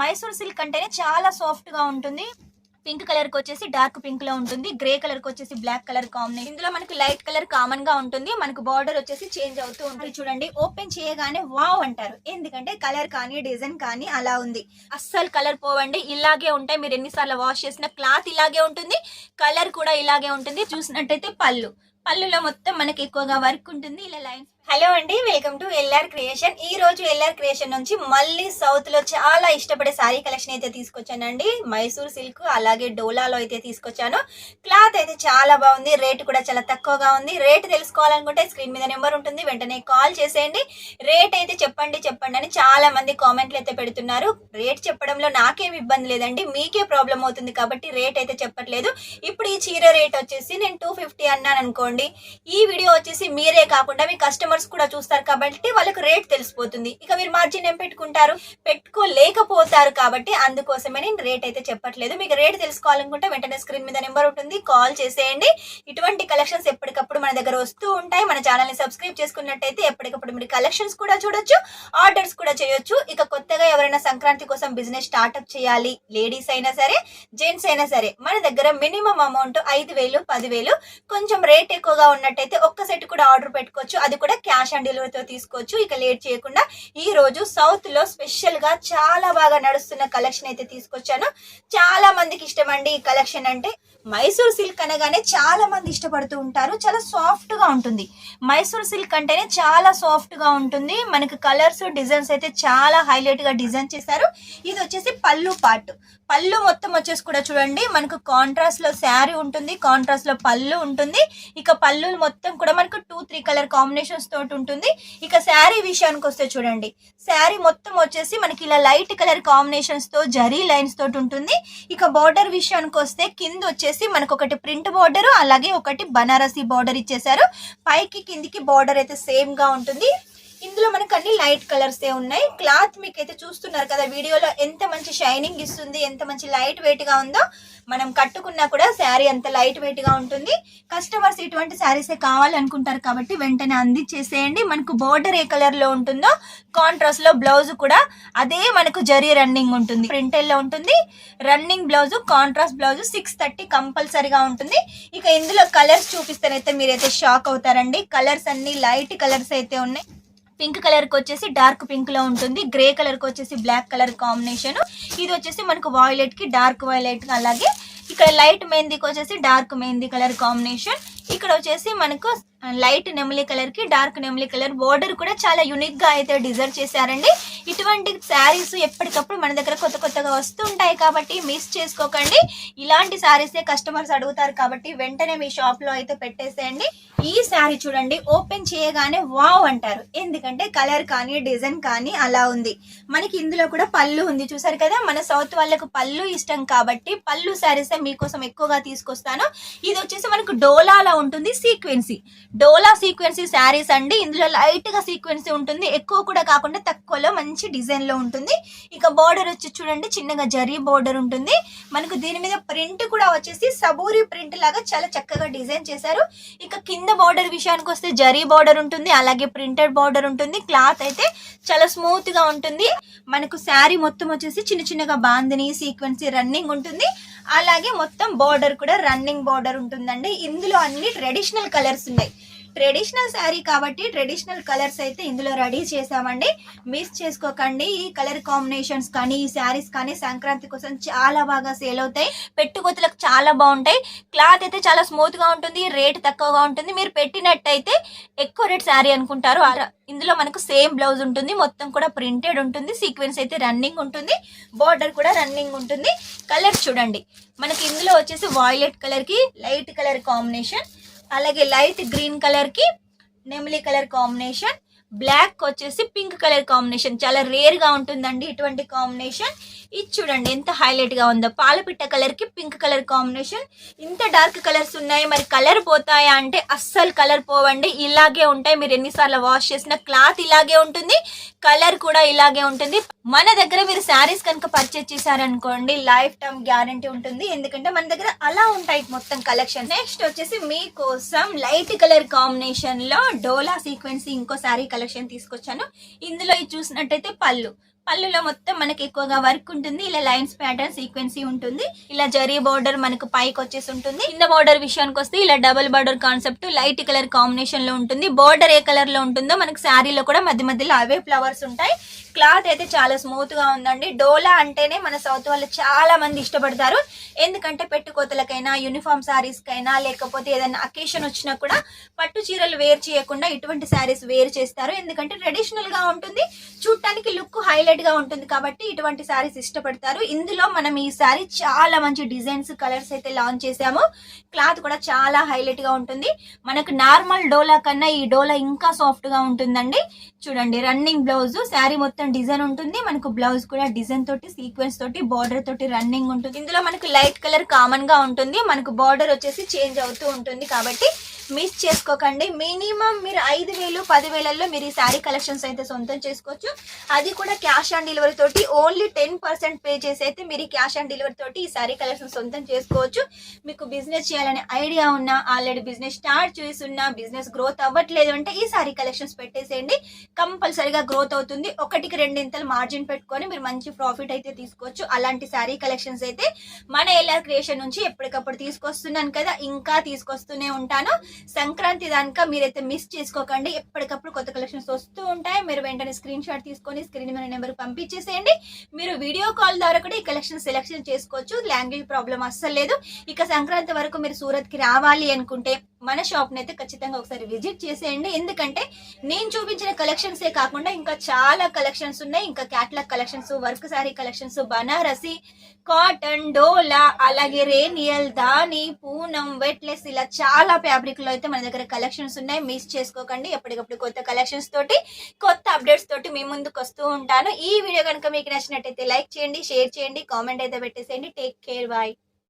Mysore silk అంటేనే చాలా soft గా ఉంటుంది. పింక్ కలర్ కి వచ్చేసి డార్క్ పింక్ లో ఉంటుంది, గ్రే కలర్ కి వచ్చేసి బ్లాక్ కలర్ కాంబినేషన్. ఇందులో మనకు లైట్ కలర్ కామన్ గా ఉంటుంది, మనకు బార్డర్ వచ్చేసి చేంజ్ అవుతూ ఉంటుంది. చూడండి, ఓపెన్ చేయగానే వావ్ అంటారు, ఎందుకంటే కలర్ కానీ డిజైన్ కానీ అలా ఉంది. అస్సలు కలర్ పోవండి, ఇలాగే ఉంటాయి. మీరు ఎన్నిసార్లు వాష్ చేసిన క్లాత్ ఇలాగే ఉంటుంది, కలర్ కూడా ఇలాగే ఉంటుంది. చూసినట్టయితే పళ్ళులో మొత్తం మనకి ఎక్కువగా వర్క్ ఉంటుంది, ఇలా లైన్స్. హలో అండి, వెల్కమ్ టు ఎల్ఆర్ క్రియేషన్. ఈ రోజు ఎల్ఆర్ క్రియేషన్ నుంచి మళ్ళీ సౌత్ లో చాలా ఇష్టపడే సారీ కలెక్షన్ అయితే తీసుకొచ్చానండి. మైసూర్ సిల్క్ అలాగే డోలాలో అయితే తీసుకొచ్చాను. క్లాత్ అయితే చాలా బాగుంది, రేట్ కూడా చాలా తక్కువగా ఉంది. రేట్ తెలుసుకోవాలనుకుంటే స్క్రీన్ మీద నెంబర్ ఉంటుంది, వెంటనే కాల్ చేసేయండి. రేట్ అయితే చెప్పండి అని చాలా మంది కామెంట్లు అయితే పెడుతున్నారు. రేట్ చెప్పడంలో నాకేం ఇబ్బంది లేదండి, మీకే ప్రాబ్లం అవుతుంది కాబట్టి రేట్ అయితే చెప్పట్లేదు. ఇప్పుడు ఈ చీర రేట్ వచ్చేసి నేను 250 అన్నాను అనుకోండి, ఈ వీడియో వచ్చేసి మీరే కాకుండా మీ కస్టమర్స్ కూడా చూస్తారు కాబట్టి వాళ్ళకి రేట్ తెలిసిపోతుంది. ఇక మీరు మార్జిన్ ఏం పెట్టుకోలేకపోతారు కాబట్టి అందుకోసమే నేను రేట్ అయితే చెప్పట్లేదు. మీకు రేట్ తెలుసుకోవాలనుకుంటే వెంటనే స్క్రీన్ మీద నెంబర్ ఉంటుంది, కాల్ చేసేయండి. ఇటువంటి కలెక్షన్స్ ఎప్పటికప్పుడు మన దగ్గర వస్తూ ఉంటాయి. మన ఛానల్ ని సబ్స్క్రైబ్ చేసుకున్నట్టయితే ఎప్పటికప్పుడు మీరు కలెక్షన్స్ కూడా చూడొచ్చు, ఆర్డర్స్ కూడా చేయొచ్చు. ఇక కొత్తగా ఎవరైనా సంక్రాంతి కోసం బిజినెస్ స్టార్ట్అప్ చేయాలి, లేడీస్ అయినా సరే జెంట్స్ అయినా సరే, మన దగ్గర మినిమం అమౌంట్ 5,000 10,000, కొంచెం రేట్ ఎక్కువగా ఉన్నట్టయితే ఒక్క సెట్ కూడా ఆర్డర్ పెట్టుకోవచ్చు, అది కూడా క్యాష్ ఆన్ డెలివరీతో తీసుకోవచ్చు. ఇక లేట్ చేయకుండా ఈ రోజు సౌత్ లో స్పెషల్ గా చాలా బాగా నడుస్తున్న కలెక్షన్ అయితే తీసుకొచ్చాను. చాలా మందికి ఇష్టం అండి ఈ కలెక్షన్. అంటే మైసూర్ సిల్క్ అనగానే చాలా మంది ఇష్టపడుతూ ఉంటారు, చాలా సాఫ్ట్ గా ఉంటుంది. మైసూర్ సిల్క్ అంటేనే చాలా సాఫ్ట్ గా ఉంటుంది. మనకి కలర్స్ డిజైన్స్ అయితే చాలా హైలైట్ గా డిజైన్ చేశారు. ఇది వచ్చేసి పళ్ళు పార్ట్. పళ్ళు మొత్తం వచ్చేసి కూడా చూడండి, మనకు కాంట్రాస్ట్ లో శారీ ఉంటుంది, కాంట్రాస్ట్ లో పళ్ళు ఉంటుంది. ఇక పళ్ళు మొత్తం కూడా మనకు 2-3 కలర్ కాంబినేషన్స్ తోటి ఉంటుంది. ఇక శారీ విషయానికి వస్తే చూడండి, శారీ మొత్తం వచ్చేసి మనకి ఇలా లైట్ కలర్ కాంబినేషన్స్ తో జరీ లైన్స్ తోటి ఉంటుంది. ఇక బార్డర్ విషయానికి వస్తే కింద వచ్చేసి మనకు ఒకటి ప్రింట్ బార్డర్, అలాగే ఒకటి బనారసి బార్డర్ ఇచ్చేసారు. పైకి కిందికి బార్డర్ అయితే సేమ్ గా ఉంటుంది. ఇందులో మనకు అన్ని లైట్ కలర్స్ ఏ ఉన్నాయి. క్లాత్ మీకు అయితే చూస్తున్నారు కదా వీడియోలో, ఎంత మంచి షైనింగ్ ఇస్తుంది, ఎంత మంచి లైట్ వెయిట్ గా ఉందో. మనం కట్టుకున్నా కూడా శారీ అంత లైట్ వెయిట్ గా ఉంటుంది. కస్టమర్స్ ఇటువంటి శారీసే కావాలనుకుంటారు కాబట్టి వెంటనే అందించేసేయండి. మనకు బోర్డర్ ఏ కలర్ లో ఉంటుందో కాంట్రాస్ట్ లో బ్లౌజ్ కూడా అదే మనకు జరీ రన్నింగ్ ఉంటుంది, ప్రింటెడ్ లో ఉంటుంది. రన్నింగ్ బ్లౌజ్, కాంట్రాస్ట్ బ్లౌజ్ 630 కంపల్సరీగా ఉంటుంది. ఇక ఇందులో కలర్స్ చూపిస్తానైతే మీరైతే షాక్ అవుతారండి. కలర్స్ అన్ని లైట్ కలర్స్ అయితే ఉన్నాయి. పింక్ కలర్ కి వచ్చేసి డార్క్ పింక్ లో ఉంటుంది, గ్రే కలర్ కి వచ్చేసి బ్లాక్ కలర్ కాంబినేషన్. ఇది వచ్చేసి మనకు వాయిలెట్ కి డార్క్ వాయిలెట్, అలాగే ఇక్కడ లైట్ మెహందీకి వచ్చేసి డార్క్ మెహందీ కలర్ కాంబినేషన్. ఇక్కడ వచ్చేసి మనకు లైట్ నెమలి కలర్ కి డార్క్ నెమలి కలర్. బోర్డర్ కూడా చాలా యూనిక్ గా అయితే డిజైన్ చేశారండి. ఇటువంటి శారీస్ ఎప్పటికప్పుడు మన దగ్గర కొత్త కొత్తగా వస్తుంటాయి కాబట్టి మిస్ చేసుకోకండి. ఇలాంటి శారీసే కస్టమర్స్ అడుగుతారు కాబట్టి వెంటనే మీ షాప్ లో అయితే పెట్టేసేయండి. ఈ శారీ చూడండి, ఓపెన్ చేయగానే వావ్ అంటారు, ఎందుకంటే కలర్ కానీ డిజైన్ కానీ అలా ఉంది. మనకి ఇందులో కూడా పళ్ళు ఉంది, చూసారు కదా. మన సౌత్ వాళ్ళకు పళ్ళు ఇష్టం కాబట్టి పళ్ళు శారీసే మీకోసం ఎక్కువగా తీసుకొస్తాను. ఇది వచ్చేసి మనకు డోలాలో ఉంటుంది, సీక్వెన్సీ డోలా సీక్వెన్సీ శారీస్ అండి. ఇందులో లైట్ గా సీక్వెన్సీ ఉంటుంది, ఎక్కువ కూడా కాకుండా తక్కువలో మంచి డిజైన్ లో ఉంటుంది. ఇక బార్డర్ వచ్చి చూడండి, చిన్నగా జరీ బార్డర్ ఉంటుంది. మనకు దీని మీద ప్రింట్ కూడా వచ్చేసి సబూరి ప్రింట్ లాగా చాలా చక్కగా డిజైన్ చేశారు. ఇక కింద బార్డర్ విషయానికి వస్తే జరీ బార్డర్ ఉంటుంది, అలాగే ప్రింటెడ్ బార్డర్ ఉంటుంది. క్లాత్ అయితే చాలా స్మూత్ గా ఉంటుంది. మనకు శారీ మొత్తం వచ్చేసి చిన్న చిన్నగా బాందిని సీక్వెన్సీ రన్నింగ్ ఉంటుంది, అలాగే మొత్తం బార్డర్ కూడా రన్నింగ్ బార్డర్ ఉంటుందండి. ఇందులో అన్ని ట్రెడిషనల్ కలర్స్ ఉన్నాయి. ట్రెడిషనల్ శారీ కాబట్టి ట్రెడిషనల్ కలర్స్ అయితే ఇందులో రెడీ చేసామండి, మిస్ చేసుకోకండి. ఈ కలర్ కాంబినేషన్స్ కానీ ఈ శారీస్ కానీ సంక్రాంతి కోసం చాలా బాగా సేల్ అవుతాయి, పెట్టుకోతలకు చాలా బాగుంటాయి. క్లాత్ అయితే చాలా స్మూత్ గా ఉంటుంది, రేట్ తక్కువగా ఉంటుంది. మీరు పెట్టినట్టయితే ఎక్కువ రేట్ శారీ అనుకుంటారు. ఇందులో మనకు సేమ్ బ్లౌజ్ ఉంటుంది, మొత్తం కూడా ప్రింటెడ్ ఉంటుంది, సీక్వెన్స్ అయితే రన్నింగ్ ఉంటుంది, బార్డర్ కూడా రన్నింగ్ ఉంటుంది. కలర్ చూడండి, మనకి ఇందులో వచ్చేసి వాయిలెట్ కలర్ కి లైట్ కలర్ కాంబినేషన్, అలాగే లైట్ గ్రీన్ కలర్ కి నెమలి కలర్ కాంబినేషన్, బ్లాక్ వచ్చేసి పింక్ కలర్ కాంబినేషన్. చాలా రేర్ గా ఉంటుందండి ఇటువంటి కాంబినేషన్. ఇది చూడండి ఎంత హైలైట్ గా ఉందో, పాలపిట్ట కలర్ కి పింక్ కలర్ కాంబినేషన్. ఇంత డార్క్ కలర్స్ ఉన్నాయి, మరి కలర్ పోతాయా అంటే అస్సలు కలర్ పోవండి, ఇలాగే ఉంటాయి. మీరు ఎన్నిసార్లు వాష్ చేసిన క్లాత్ ఇలాగే ఉంటుంది, కలర్ కూడా ఇలాగే ఉంటుంది. మన దగ్గర మీరు శారీస్ కనుక పర్చేస్ చేశారనుకోండి, లైఫ్ టైం గ్యారంటీ ఉంటుంది, ఎందుకంటే మన దగ్గర అలా ఉంటాయి మొత్తం కలెక్షన్. నెక్స్ట్ వచ్చేసి మీకోసం లైట్ కలర్ కాంబినేషన్ లో డోలా సీక్వెన్సీ ఇంకో శారీ కలెక్షన్ తీసుకొచ్చాను. ఇందులో ఇది చూసినట్టయితే పళ్ళులో మొత్తం మనకి ఎక్కువగా వర్క్ ఉంటుంది. ఇలా లైన్స్ ప్యాటర్న్ సీక్వెన్సీ ఉంటుంది. ఇలా జరీ బోర్డర్ మనకు పైకి వచ్చేసి ఉంటుంది. కింద బోర్డర్ విషయానికి వస్తే ఇలా double border concept light colour combination లో ఉంటుంది. బోర్డర్ ఏ కలర్ లో ఉంటుందో మనకి శారీలో కూడా మధ్య మధ్యలో అవే ఫ్లవర్స్ ఉంటాయి. క్లాత్ అయితే చాలా స్మూత్ గా ఉందండి. డోలా అంటేనే మన సౌత్ వాళ్ళు చాలా మంది ఇష్టపడతారు. ఎందుకంటే పెట్టుకోతలకైనా యూనిఫామ్ శారీస్ కైనా లేకపోతే ఏదైనా అకేషన్ వచ్చినా కూడా పట్టు చీరలు వేర్ చేయకుండా ఇటువంటి శారీస్ వేర్ చేస్తారు. ఎందుకంటే ట్రెడిషనల్ గా ఉంటుంది, చూడటానికి లుక్ హైలైట్ గా ఉంటుంది కాబట్టి ఇటువంటి శారీస్ ఇష్టపడతారు. ఇందులో మనం ఈ శారీ చాలా మంచి డిజైన్స్ కలర్స్ అయితే లాంచ్ చేసాము. క్లాత్ కూడా చాలా హైలైట్ గా ఉంటుంది. మనకు నార్మల్ డోలా కన్నా ఈ డోలా ఇంకా సాఫ్ట్ గా ఉంటుందండి. చూడండి రన్నింగ్ బ్లౌజ్, శారీ మొత్తం డిజైన్ ఉంటుంది. మనకు బ్లౌజ్ కూడా డిజైన్ తోటి సీక్వెన్స్ తోటి బార్డర్ తోటి రన్నింగ్ ఉంటుంది. ఇందులో మనకు లైట్ కలర్ కామన్ గా ఉంటుంది. మనకు బార్డర్ వచ్చేసి చేంజ్ అవుతూ ఉంటుంది కాబట్టి మిస్ చేసుకోకండి. మినిమం మీరు 5,000 10,000లో మీరు ఈ శారీ కలెక్షన్స్ అయితే సొంతం చేసుకోవచ్చు. అది కూడా క్యాష్ ఆన్ డెలివరీ తోటి ఓన్లీ 10% పే చేసి అయితే మీరు క్యాష్ ఆన్ డెలివరీ తోటి ఈ శారీ కలెక్షన్ సొంతం చేసుకోవచ్చు. మీకు బిజినెస్ చేయాలనే ఐడియా ఉన్నా, ఆల్రెడీ బిజినెస్ స్టార్ట్ చేస్తున్నా, బిజినెస్ గ్రోత్ అవ్వట్లేదు అంటే ఈ శారీ కలెక్షన్స్ పెట్టేసేయండి. కంపల్సరీగా గ్రోత్ అవుతుంది. 1కి 2 ఇంతలు మార్జిన్ పెట్టుకొని మీరు మంచి ప్రాఫిట్ అయితే తీసుకోవచ్చు. అలాంటి శారీ కలెక్షన్స్ అయితే మన ఎల్ఆర్ క్రియేషన్ నుంచి ఎప్పటికప్పుడు తీసుకొస్తున్నాను కదా, ఇంకా తీసుకొస్తూనే ఉంటాను. సంక్రాంతి దాకా మీరైతే మిస్ చేసుకోకండి. ఎప్పటికప్పుడు కొత్త కలెక్షన్స్ వస్తూ ఉంటాయి. మీరు వెంటనే స్క్రీన్ షాట్ తీసుకొని స్క్రీన్ మీద నెంబర్ పంపించేసేయండి. మీరు వీడియో కాల్ ద్వారా కూడా ఈ కలెక్షన్ సెలెక్షన్ చేసుకోవచ్చు. లాంగ్వేజ్ ప్రాబ్లం అస్సలు లేదు. ఇక సంక్రాంతి వరకు మీరు సూరత్ కి రావాలి అనుకుంటే మన షాప్ ని అయితే ఖచ్చితంగా ఒకసారి విజిట్ చేసేయండి. ఎందుకంటే నేను చూపించిన కలెక్షన్స్ ఏ కాకుండా ఇంకా చాలా కలెక్షన్స్ ఉన్నాయి. ఇంకా catalogue collections, work sari collections, Banarasi, cotton, Dola, అలాగే రేనియల్, దాని, పూనం, వెట్లెస్, ఇలా చాలా ఫ్యాబ్రిక్ లో అయితే మన దగ్గర కలెక్షన్స్ ఉన్నాయి. మిస్ చేసుకోకండి. ఎప్పటికప్పుడు కొత్త కలెక్షన్స్ తోటి కొత్త అప్డేట్స్ తోటి మీ ముందుకు వస్తూ ఉంటాను. ఈ వీడియో కనుక మీకు నచ్చినట్టయితే లైక్ చేయండి, షేర్ చేయండి, కామెంట్ అయితే పెట్టేసేయండి. Take care, bye.